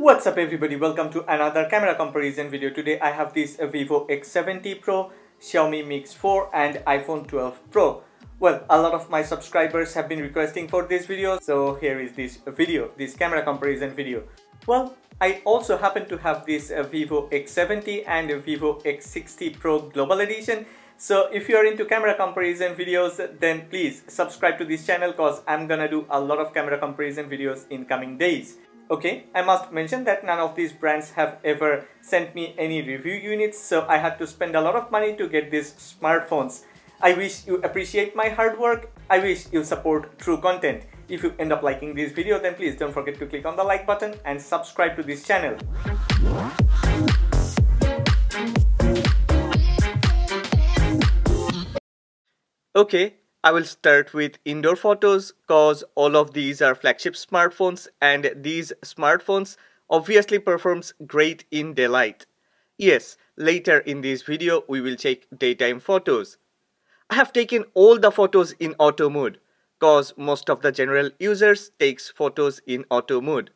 What's up everybody, welcome to another camera comparison video. Today I have this Vivo X70 Pro, Xiaomi Mix 4 and iPhone 12 Pro. Well, a lot of my subscribers have been requesting for this video, so here is this video, this camera comparison video. Well, I also happen to have this Vivo X70 and Vivo X60 Pro Global Edition. So if you are into camera comparison videos, then please subscribe to this channel because I'm gonna do a lot of camera comparison videos in coming days. Okay, I must mention that none of these brands have ever sent me any review units, so I had to spend a lot of money to get these smartphones. I wish you appreciate my hard work. I wish you support true content. If you end up liking this video, then please don't forget to click on the like button and subscribe to this channel. Okay, I will start with indoor photos cause all of these are flagship smartphones and these smartphones obviously performs great in daylight. Yes, later in this video we will check daytime photos. I have taken all the photos in auto mode cause most of the general users takes photos in auto mode.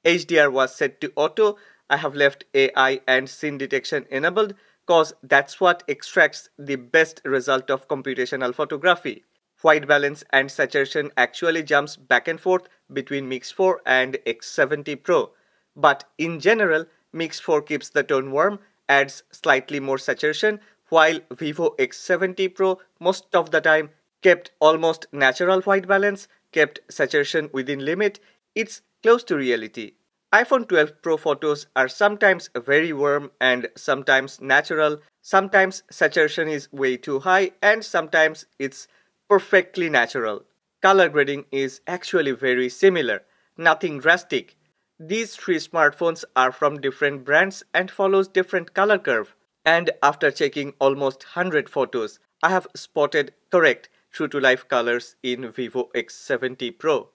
HDR was set to auto. I have left AI and scene detection enabled cause that's what extracts the best result of computational photography. White balance and saturation actually jumps back and forth between Mix 4 and X70 Pro. But in general, Mix 4 keeps the tone warm, adds slightly more saturation, while Vivo X70 Pro most of the time kept almost natural white balance, kept saturation within limit. It's close to reality. iPhone 12 Pro photos are sometimes very warm and sometimes natural, sometimes saturation is way too high and sometimes it's perfectly natural. Color grading is actually very similar, nothing drastic. These three smartphones are from different brands and follows different color curve. And after checking almost 100 photos, I have spotted correct true-to-life colors in Vivo X70 Pro.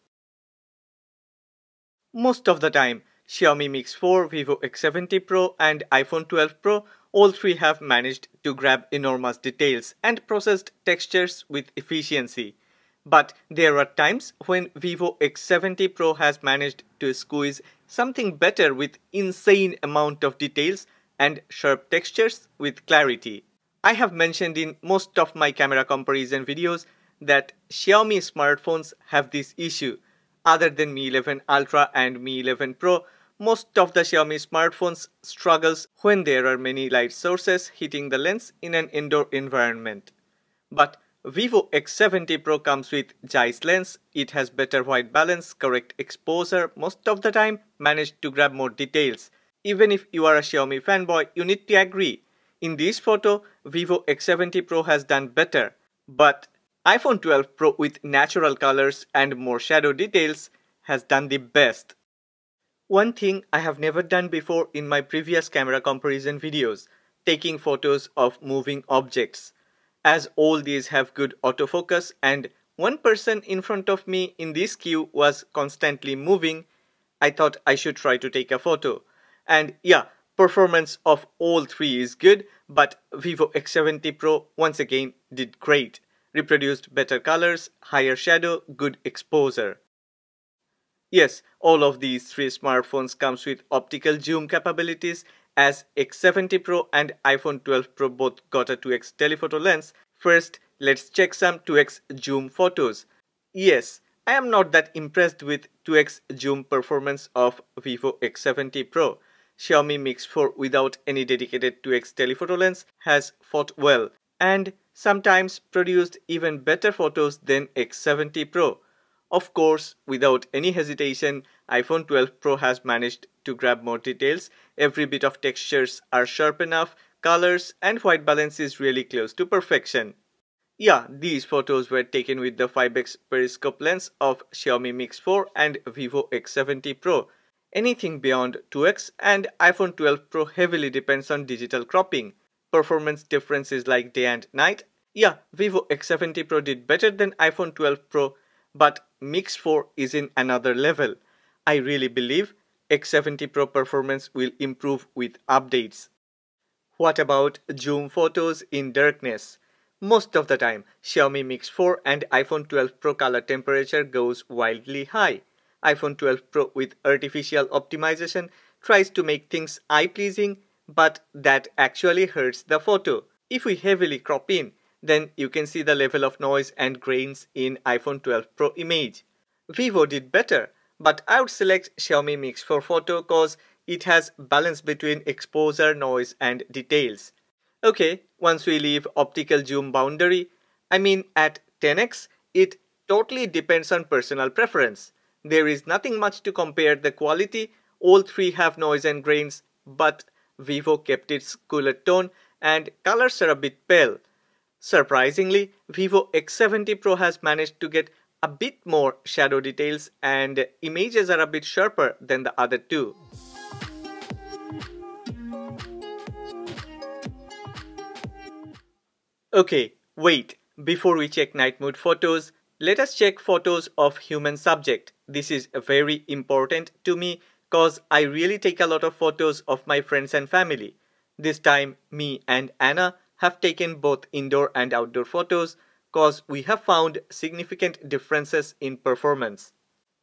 Most of the time, Xiaomi Mix 4, Vivo X70 Pro and iPhone 12 Pro, all three have managed to grab enormous details and processed textures with efficiency. But there are times when Vivo X70 Pro has managed to squeeze something better with insane amount of details and sharp textures with clarity. I have mentioned in most of my camera comparison videos that Xiaomi smartphones have this issue. Other than Mi 11 Ultra and Mi 11 Pro, most of the Xiaomi smartphones struggles when there are many light sources hitting the lens in an indoor environment. But Vivo X70 Pro comes with Zeiss lens, it has better white balance, correct exposure, most of the time managed to grab more details. Even if you are a Xiaomi fanboy, you need to agree. In this photo, Vivo X70 Pro has done better. But iPhone 12 Pro with natural colors and more shadow details has done the best. One thing I have never done before in my previous camera comparison videos, taking photos of moving objects. As all these have good autofocus and one person in front of me in this queue was constantly moving, I thought I should try to take a photo. And yeah, performance of all three is good, but Vivo X70 Pro once again did great. Reproduced better colors, higher shadow, good exposure. Yes, all of these three smartphones comes with optical zoom capabilities as X70 Pro and iPhone 12 Pro both got a 2x telephoto lens. First, let's check some 2x zoom photos. Yes, I am not that impressed with 2x zoom performance of Vivo X70 Pro. Xiaomi Mix 4 without any dedicated 2x telephoto lens has fought well and sometimes produced even better photos than X70 Pro. Of course, without any hesitation, iPhone 12 Pro has managed to grab more details. Every bit of textures are sharp enough, colors and white balance is really close to perfection. Yeah, these photos were taken with the 5x periscope lens of Xiaomi Mix 4 and Vivo X70 Pro. Anything beyond 2x and iPhone 12 Pro heavily depends on digital cropping. Performance differences like day and night. Yeah, Vivo X70 Pro did better than iPhone 12 Pro, but Mix 4 is in another level. I really believe X70 Pro performance will improve with updates. What about zoom photos in darkness? Most of the time, Xiaomi Mix 4 and iPhone 12 Pro color temperature goes wildly high. iPhone 12 Pro with artificial optimization tries to make things eye-pleasing, but that actually hurts the photo. If we heavily crop in, then you can see the level of noise and grains in iPhone 12 Pro image. Vivo did better, but I would select Xiaomi Mix 4 Photo cause it has balance between exposure, noise and details. Okay, once we leave optical zoom boundary, at 10x, it totally depends on personal preference. There is nothing much to compare the quality, all three have noise and grains, but Vivo kept its cooler tone and colors are a bit pale. Surprisingly, Vivo X70 Pro has managed to get a bit more shadow details and images are a bit sharper than the other two. Okay, wait, before we check night mode photos, let us check photos of human subject. This is very important to me cause I really take a lot of photos of my friends and family. This time, me and Anna have taken both indoor and outdoor photos cause we have found significant differences in performance.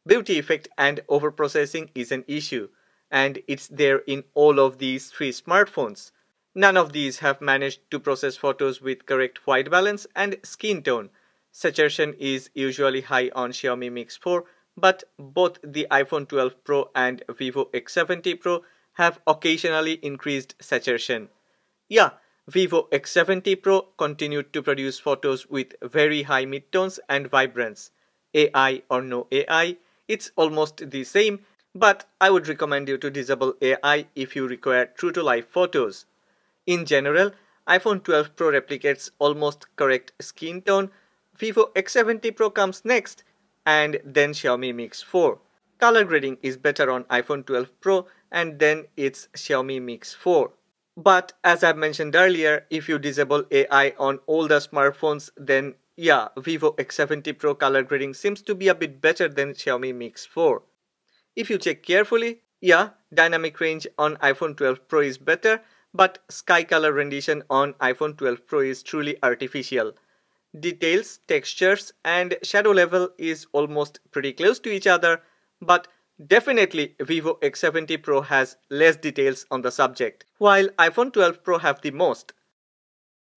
Beauty effect and overprocessing is an issue, and it's there in all of these three smartphones. None of these have managed to process photos with correct white balance and skin tone. Saturation is usually high on Xiaomi Mix 4, but both the iPhone 12 Pro and Vivo X70 Pro have occasionally increased saturation. Yeah, Vivo X70 Pro continued to produce photos with very high midtones and vibrance. AI or no AI, it's almost the same, but I would recommend you to disable AI if you require true-to-life photos. In general, iPhone 12 Pro replicates almost correct skin tone, Vivo X70 Pro comes next, and then Xiaomi Mix 4. Color grading is better on iPhone 12 Pro and then it's Xiaomi Mix 4. But as I mentioned earlier, if you disable AI on all the smartphones, then yeah, Vivo X70 Pro color grading seems to be a bit better than Xiaomi Mix 4. If you check carefully, yeah, dynamic range on iPhone 12 Pro is better, but sky color rendition on iPhone 12 Pro is truly artificial. Details, textures, and shadow level is almost pretty close to each other, but definitely Vivo X70 Pro has less details on the subject, while iPhone 12 Pro have the most.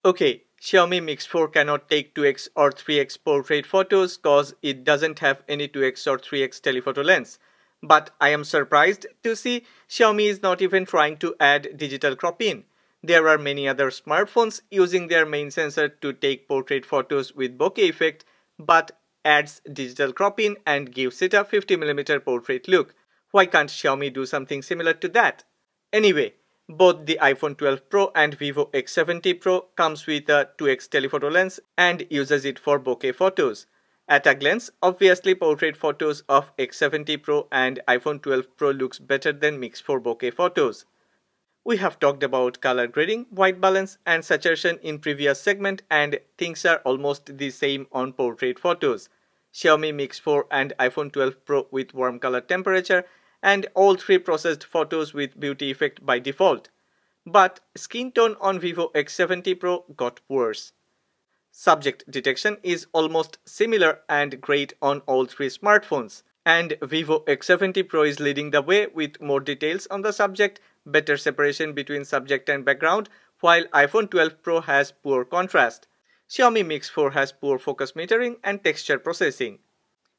Okay, Xiaomi Mix 4 cannot take 2x or 3x portrait photos cause it doesn't have any 2x or 3x telephoto lens. But I am surprised to see Xiaomi is not even trying to add digital crop in. There are many other smartphones using their main sensor to take portrait photos with bokeh effect, but adds digital crop in and gives it a 50mm portrait look. Why can't Xiaomi do something similar to that? Anyway, both the iPhone 12 Pro and Vivo X70 Pro comes with a 2x telephoto lens and uses it for bokeh photos. At a glance, obviously portrait photos of X70 Pro and iPhone 12 Pro looks better than Mix 4 bokeh photos. We have talked about color grading, white balance and saturation in previous segment and things are almost the same on portrait photos. Xiaomi Mix 4 and iPhone 12 Pro with warm color temperature and all three processed photos with beauty effect by default. But skin tone on Vivo X70 Pro got worse. Subject detection is almost similar and great on all three smartphones. And Vivo X70 Pro is leading the way with more details on the subject, better separation between subject and background, while iPhone 12 Pro has poor contrast. Xiaomi Mix 4 has poor focus metering and texture processing.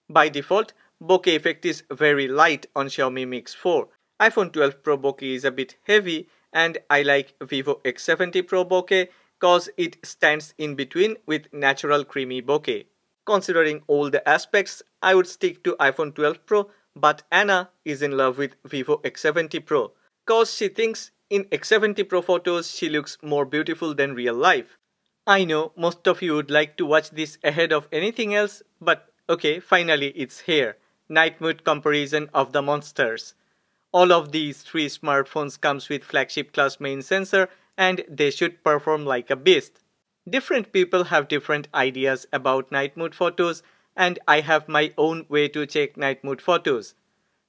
By default, bokeh effect is very light on Xiaomi Mix 4. iPhone 12 Pro bokeh is a bit heavy and I like Vivo X70 Pro bokeh cause it stands in between with natural creamy bokeh. Considering all the aspects, I would stick to iPhone 12 Pro, but Anna is in love with Vivo X70 Pro cause she thinks in X70 Pro photos she looks more beautiful than real life. I know most of you would like to watch this ahead of anything else, but okay, finally it's here. Night mode comparison of the monsters. All of these three smartphones comes with flagship class main sensor and they should perform like a beast. Different people have different ideas about night mode photos and I have my own way to check night mode photos.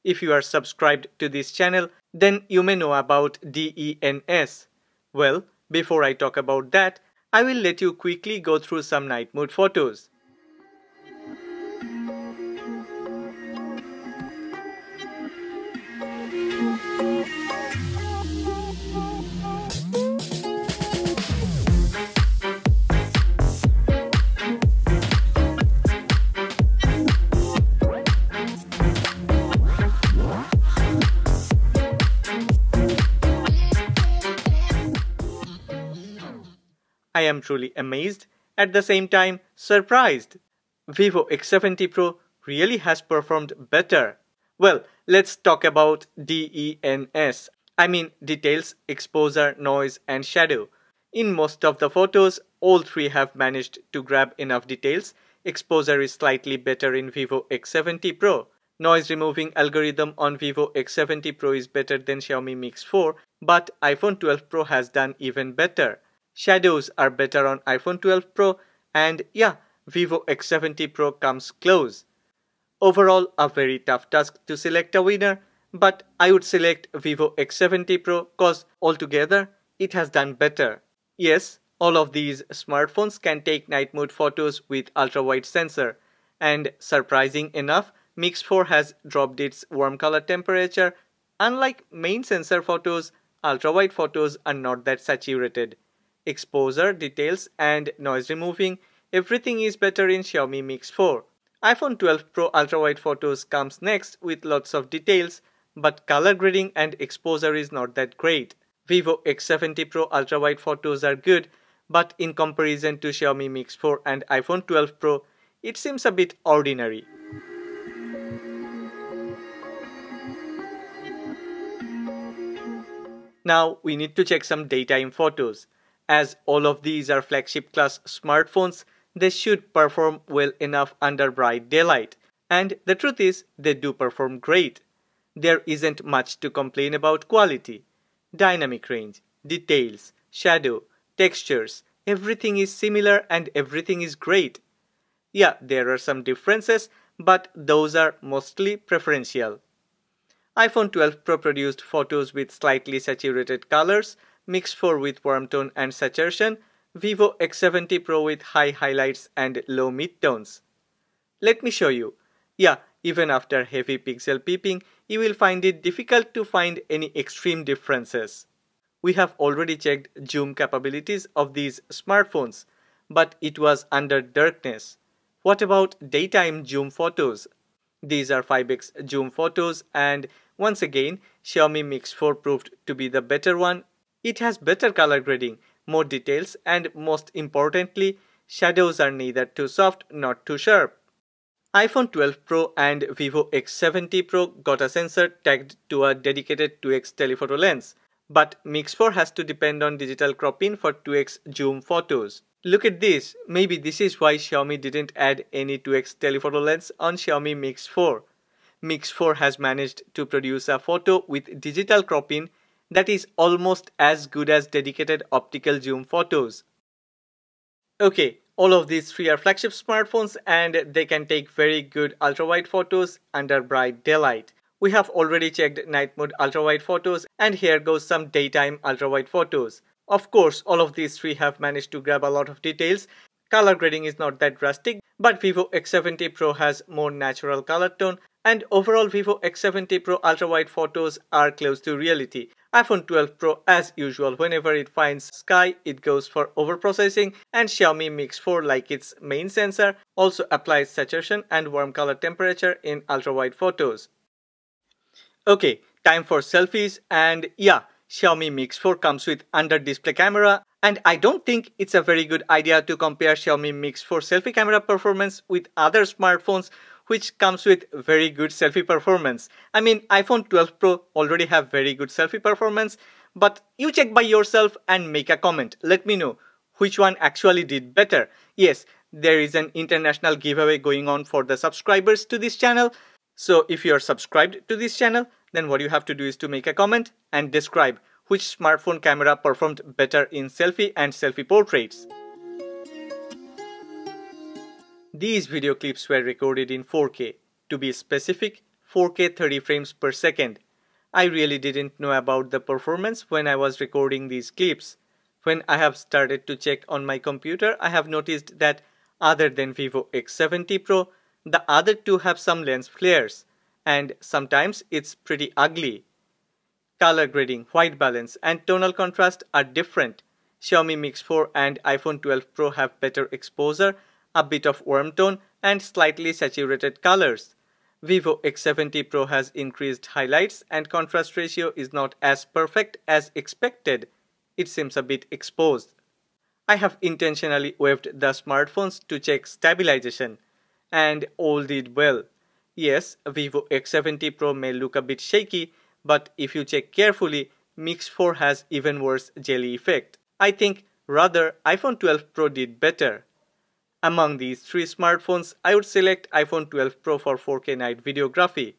If you are subscribed to this channel, then you may know about DENS. Well, before I talk about that, I will let you quickly go through some night mode photos. I am truly amazed, at the same time surprised. Vivo X70 Pro really has performed better. Well, let's talk about DENS. I mean details, exposure, noise and shadow. In most of the photos, all three have managed to grab enough details. Exposure is slightly better in Vivo X70 Pro. Noise removing algorithm on Vivo X70 Pro is better than Xiaomi Mix 4, but iPhone 12 Pro has done even better. Shadows are better on iPhone 12 Pro, and yeah, Vivo X70 Pro comes close. Overall, a very tough task to select a winner, but I would select Vivo X70 Pro cause altogether it has done better. Yes, all of these smartphones can take night mode photos with ultra-wide sensor, and surprising enough, Mix 4 has dropped its warm color temperature. Unlike main sensor photos, ultra-wide photos are not that saturated. Exposure, details and noise removing, everything is better in Xiaomi Mix 4. iPhone 12 Pro ultra-wide photos comes next with lots of details, but color grading and exposure is not that great. Vivo X70 Pro ultra-wide photos are good, but in comparison to Xiaomi Mix 4 and iPhone 12 Pro, it seems a bit ordinary. Now we need to check some daytime photos. As all of these are flagship class smartphones, they should perform well enough under bright daylight. And the truth is, they do perform great. There isn't much to complain about quality. Dynamic range, details, shadow, textures, everything is similar and everything is great. Yeah, there are some differences, but those are mostly preferential. iPhone 12 Pro produced photos with slightly saturated colors, Mix 4 with warm tone and saturation, Vivo X70 Pro with high highlights and low midtones. Let me show you. Yeah, even after heavy pixel peeping, you will find it difficult to find any extreme differences. We have already checked zoom capabilities of these smartphones, but it was under darkness. What about daytime zoom photos? These are 5x zoom photos, and once again, Xiaomi Mix 4 proved to be the better one. It has better color grading, more details, and most importantly, shadows are neither too soft nor too sharp. iPhone 12 Pro and Vivo X70 Pro got a sensor tagged to a dedicated 2x telephoto lens, but Mix 4 has to depend on digital crop-in for 2x zoom photos. Look at this, maybe this is why Xiaomi didn't add any 2x telephoto lens on Xiaomi Mix 4. Mix 4 has managed to produce a photo with digital crop-in that is almost as good as dedicated optical zoom photos. Okay, all of these three are flagship smartphones and they can take very good ultra-wide photos under bright daylight. We have already checked night mode ultra-wide photos, and here goes some daytime ultra-wide photos. Of course, all of these three have managed to grab a lot of details. Color grading is not that drastic, but Vivo X70 Pro has more natural color tone, and overall Vivo X70 Pro ultra-wide photos are close to reality. iPhone 12 Pro, as usual, whenever it finds sky, it goes for overprocessing, and Xiaomi Mix 4, like its main sensor, also applies saturation and warm color temperature in ultra-wide photos. Okay, time for selfies, and yeah, Xiaomi Mix 4 comes with under-display camera, and I don't think it's a very good idea to compare Xiaomi Mix 4 selfie camera performance with other smartphones which comes with very good selfie performance. I mean, iPhone 12 Pro already have very good selfie performance, but you check by yourself and make a comment. Let me know which one actually did better. Yes, there is an international giveaway going on for the subscribers to this channel. So if you are subscribed to this channel, then what you have to do is to make a comment and describe which smartphone camera performed better in selfie and selfie portraits. These video clips were recorded in 4K. To be specific, 4K 30 frames per second. I really didn't know about the performance when I was recording these clips. When I have started to check on my computer, I have noticed that other than Vivo X70 Pro, the other two have some lens flares, and sometimes it's pretty ugly. Color grading, white balance, and tonal contrast are different. Xiaomi Mix 4 and iPhone 12 Pro have better exposure, a bit of warm tone, and slightly saturated colors. Vivo X70 Pro has increased highlights, and contrast ratio is not as perfect as expected. It seems a bit exposed. I have intentionally waved the smartphones to check stabilization, and all did well. Yes, Vivo X70 Pro may look a bit shaky, but if you check carefully, Mix 4 has even worse jelly effect. I think rather iPhone 12 Pro did better. Among these three smartphones, I would select iPhone 12 Pro for 4K night videography.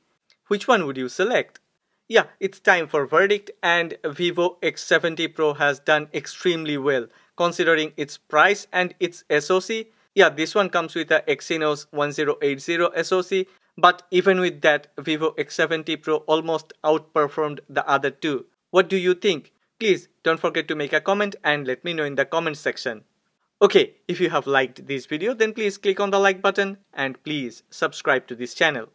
Which one would you select? Yeah, it's time for verdict, and Vivo X70 Pro has done extremely well considering its price and its SoC. Yeah, this one comes with a Exynos 1080 SoC, but even with that, Vivo X70 Pro almost outperformed the other two. What do you think? Please don't forget to make a comment and let me know in the comment section. Okay, if you have liked this video, then please click on the like button and please subscribe to this channel.